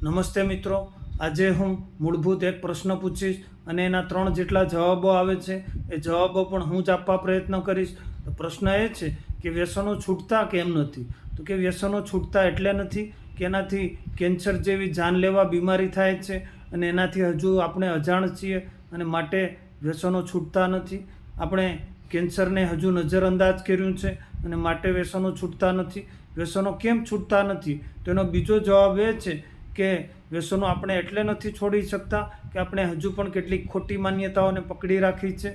નમસ્તે મિત્રો, આજે હું મૂળભૂત એક પ્રશ્ન પૂછીશ અને એના 3 જેટલા જવાબો આવે છે. એ જવાબો પણ હું જ આપવા પ્રયત્ન કરીશ. તો પ્રશ્ન એ છે કે વ્યસનો છૂટતા કેમ નથી? તો કે વ્યસનો છૂટતા એટલે નથી કે એનાથી કેન્સર જેવી જાનલેવા બીમારી થાય છે અને એનાથી હજુ આપણે અજાણ છીએ અને માટે વ્યસનો છૂટતા નથી. આપણે કેન્સરને હજુ નજરઅંદાજ કર્યું છે અને માટે વ્યસનો છૂટતા નથી. વ્યસનો કેમ છૂટતા નથી? તો એનો બીજો જવાબ એ છે કે વ્યસનો આપણે એટલે નથી છોડી શકતા કે આપણે હજુ પણ કેટલીક ખોટી માન્યતાઓને પકડી રાખી છે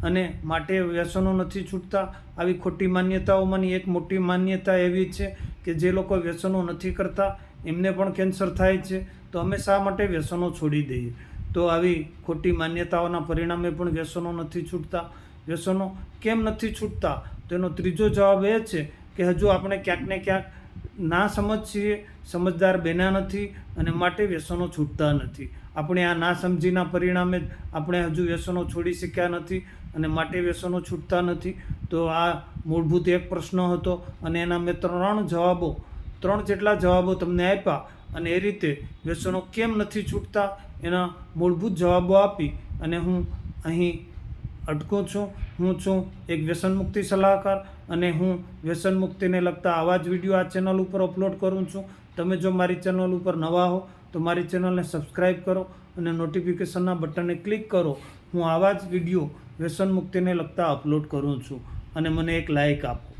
અને માટે વ્યસનો નથી છૂટતા. આવી ખોટી માન્યતાઓમાંની એક મોટી માન્યતા એવી છે કે જે લોકો વ્યસનો નથી કરતા એમને પણ કેન્સર થાય છે, તો અમે શા માટે વ્યસનો છોડી દઈએ? તો આવી ખોટી માન્યતાઓના પરિણામે પણ વ્યસનો નથી છૂટતા. વ્યસનો કેમ નથી છૂટતા? તો એનો ત્રીજો જવાબ એ છે કે હજુ આપણે ક્યાંક ને ક્યાંક ના સમજ છીએ, સમજદાર બન્યા નથી અને માટે વ્યસનો છૂટતા નથી. આપણે આ ના સમજીના પરિણામે આપણે હજુ વ્યસનો છોડી શક્યા નથી અને માટે વ્યસનો છૂટતા નથી. તો આ મૂળભૂત એક પ્રશ્ન હતો અને એના મેં 3 જેટલા જવાબો તમને આપ્યા અને એ રીતે વ્યસનો કેમ નથી છૂટતા એના મૂળભૂત જવાબો આપી અને હું અહીં અટકું છું. હું છું એક વ્યસન મુક્તિ સલાહકાર અને હું વ્યસન મુક્તિને લગતા આવા જ વિડીયો આ ચેનલ ઉપર અપલોડ કરું છું. તમે જો મારી ચેનલ ઉપર નવા હો તો મારી ચેનલને સબસ્ક્રાઈબ કરો અને નોટિફિકેશનના બટનને ક્લિક કરો. હું આવા જ વિડીયો વ્યસન મુક્તિને લગતા અપલોડ કરું છું અને મને એક લાઇક આપો.